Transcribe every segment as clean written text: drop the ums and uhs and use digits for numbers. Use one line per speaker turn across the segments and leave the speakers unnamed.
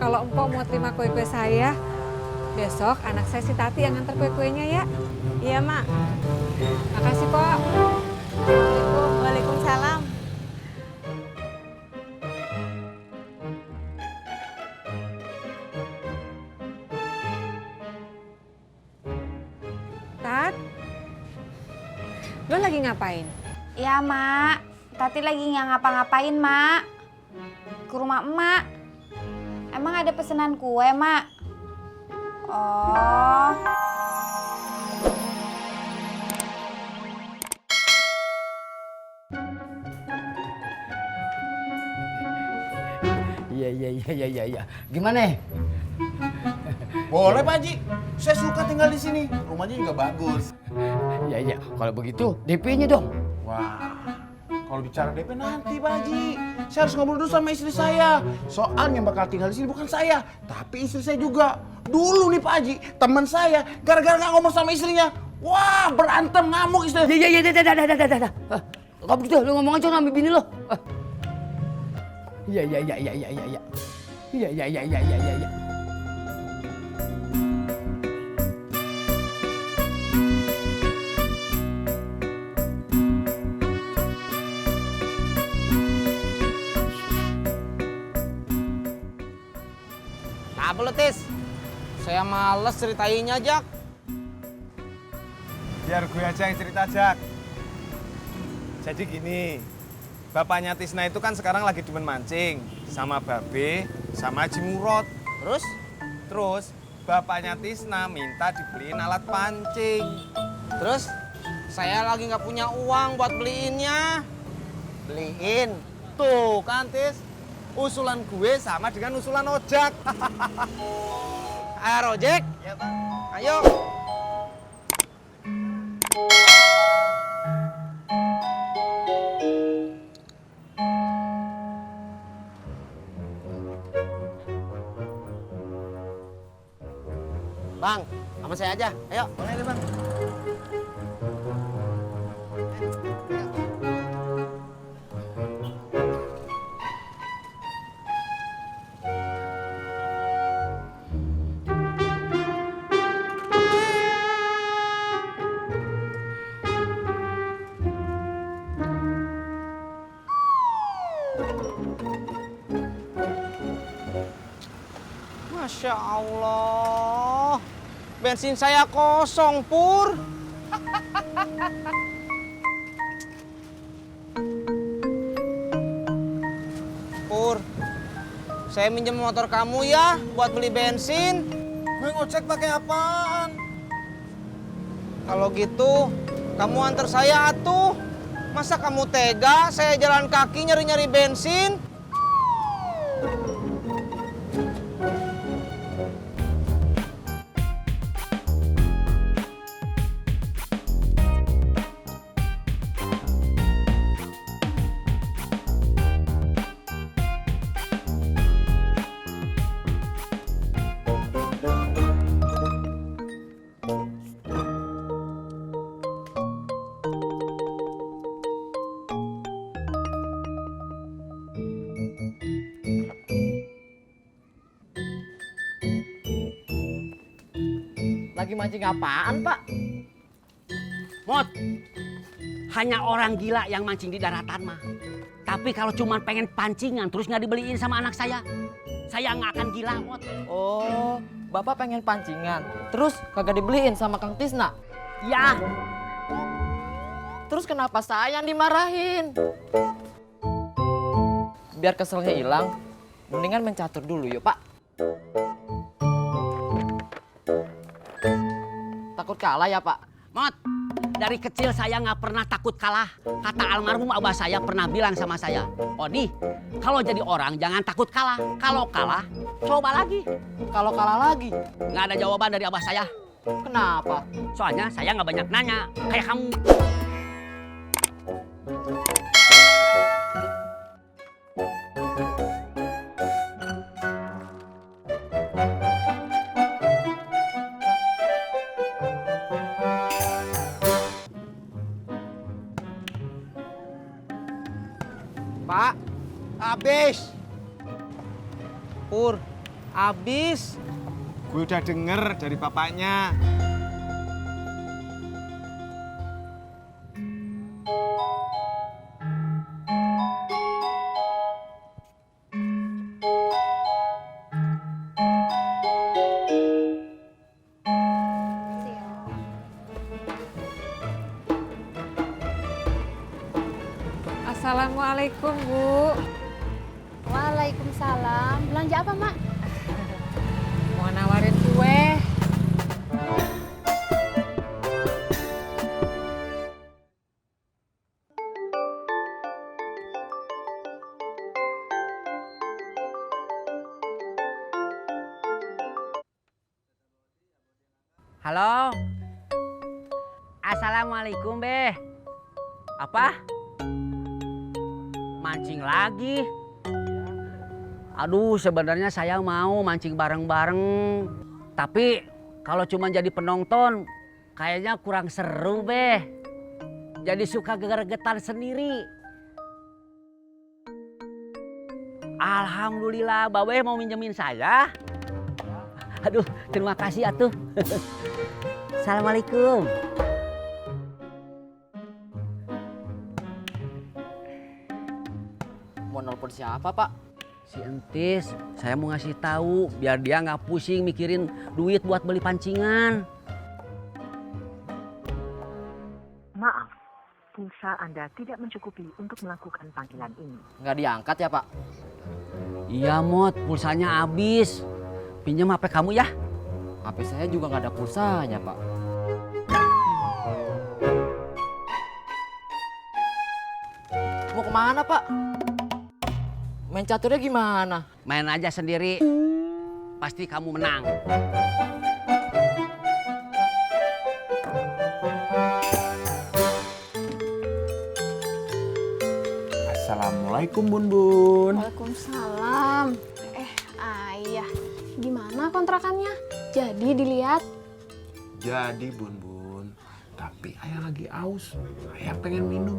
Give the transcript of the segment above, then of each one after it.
kalau Empok mau terima kue-kue saya, besok anak saya si Tati yang nganter kue-kuenya ya.
Iya, Mak.
Makasih, Pok.
Waalaikumsalam.
Tat, lo lagi ngapain?
Iya, Mak. Tati lagi nggak ngapa-ngapain, Mak. Ke rumah emak. Emang ada pesanan kue, Mak? Oh.
Iya. Gimana?
Boleh Pak Haji, saya suka tinggal di sini. Rumahnya juga bagus.
Iya. Kalau begitu DP-nya dong.
Wah, kalau bicara DP nanti Pak Haji. Saya harus ngobrol dulu sama istri saya. Soalnya yang bakal tinggal di sini bukan saya, tapi istri saya juga. Dulu nih Pak Haji, teman saya gara-gara nggak ngomong sama istrinya, wah berantem ngamuk istrinya.
Iya, dah. Kalau begitu lu ngomong aja sama bini lo. Iya. Iya.
Apa lu, Tis? Saya males ceritainnya, Jak.
Biar gue aja yang cerita, Jak. Jadi gini, bapaknya Tisna itu kan sekarang lagi demen mancing sama Babe, sama Haji Murad. Terus bapaknya Tisna minta dibeliin alat pancing.
Terus saya lagi nggak punya uang buat beliinnya.
Beliin. Tuh kan, Tis. Usulan gue sama dengan usulan Ojak.
Ayo, Ojek.
Ya, Pak.
Ayo. Bang, sama saya aja. Ayo.
Boleh deh, Bang.
Masya Allah. Bensin saya kosong, Pur. Pur, saya minjem motor kamu ya buat beli bensin.
Gue ngojek pakai apaan?
Kalau gitu, kamu antar saya atuh. Masa kamu tega saya jalan kaki nyari-nyari bensin?
Lagi mancing apaan, Pak?
Mot, hanya orang gila yang mancing di daratan mah. Tapi kalau cuma pengen pancingan terus nggak dibeliin sama anak saya nggak akan gila, Mot.
Oh, Bapak pengen pancingan. Terus kagak dibeliin sama Kang Tisna?
Ya,
Terus kenapa saya yang dimarahin? Biar keselnya hilang, mendingan mencatur dulu yuk, Pak. Takut kalah ya, Pak?
Mot, dari kecil saya nggak pernah takut kalah. Kata almarhum abah saya pernah bilang sama saya, Odi, kalau jadi orang jangan takut kalah. Kalau kalah, coba lagi.
Kalau kalah lagi,
Nggak ada jawaban dari abah saya.
kenapa?
Soalnya saya nggak banyak nanya, kayak kamu.
Pak, habis. Pur, Abis. Gue udah denger dari bapaknya.
Assalamualaikum, Bu.
Waalaikumsalam. Belanja apa, Mak?
Mau nawarin kue.
Halo. Assalamualaikum, Be. Apa? Mancing lagi? Aduh, sebenarnya saya mau mancing bareng-bareng. Tapi kalau cuma jadi penonton, kayaknya kurang seru, Be. Jadi suka geger-getar sendiri. Alhamdulillah, Babe mau minjemin saya. Aduh, terima kasih atuh. Assalamualaikum.
Mau nelpon siapa, Pak?
Si Entis, saya mau ngasih tahu biar dia nggak pusing mikirin duit buat beli pancingan.
Maaf, pulsa Anda tidak mencukupi untuk melakukan panggilan ini.
Nggak diangkat ya, Pak?
Iya, Mot, pulsanya habis. Pinjam HP kamu ya.
HP saya juga nggak ada pulsanya, Pak. Mau kemana, Pak? Main caturnya gimana?
Main aja sendiri, pasti kamu menang.
Assalamualaikum Bun Bun.
Waalaikumsalam. Ayah, gimana kontrakannya? Jadi dilihat?
Jadi Bun Bun, tapi ayah lagi aus. Ayah pengen minum.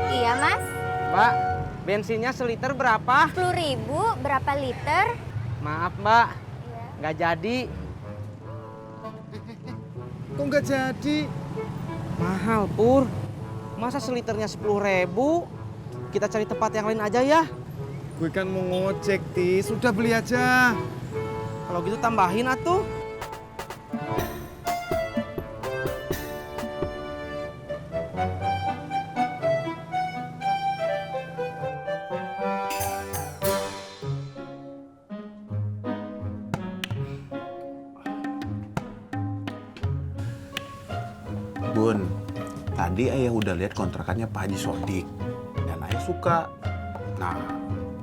Iya, Mas.
Mbak, bensinnya seliter berapa?
10.000 berapa liter?
Maaf, Mbak. Nggak jadi. Kok nggak jadi? Mahal, Pur. Masa seliternya 10.000? Kita cari tempat yang lain aja ya. Gue kan mau ngojek, Tis. Sudah beli aja. Kalau gitu tambahin atuh.
Bun, tadi ayah udah lihat kontrakannya Pak Haji Sodik dan ayah suka. Nah,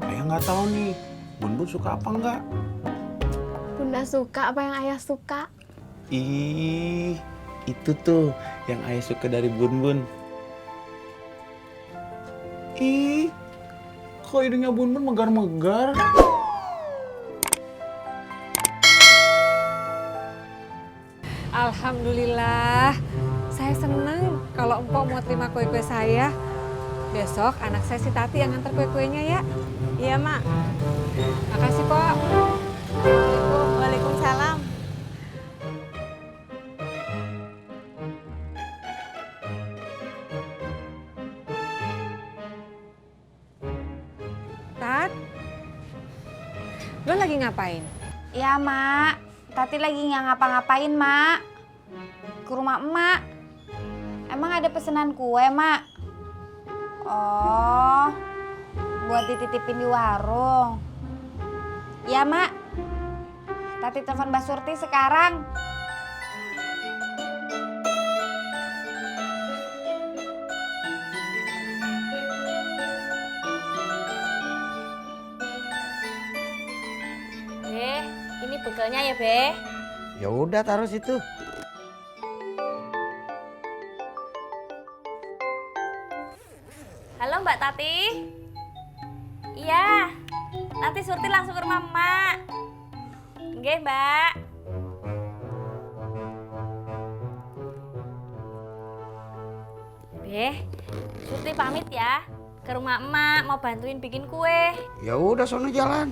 ayah nggak tahu nih, Bun Bun suka apa nggak?
Bunda suka apa yang ayah suka?
Ih, itu tuh yang ayah suka dari Bun Bun. Ih, kok hidungnya Bun Bun megar-megar?
Alhamdulillah. Saya senang kalau Empok mau terima kue-kue saya. Besok anak saya si Tati yang nganter kue-kuenya ya.
Iya, Mak.
Makasih, Pok.
Waalaikumsalam.
Tat, lo lagi ngapain?
Iya, Mak. Tati lagi nggak ngapa-ngapain, Mak. Ke rumah emak. Emang ada pesanan kue, Mak? Oh, buat dititipin di warung. Ya, Mak. Tati telepon Mbak Surti sekarang.
Be, ini bekalnya ya, Be.
Ya udah taruh situ.
Halo Mbak Tati. Iya, nanti Surti langsung ke rumah Emak. Nggih, Mbak. Beh, Surti pamit ya. Ke rumah emak mau bantuin bikin kue.
Ya udah sono jalan.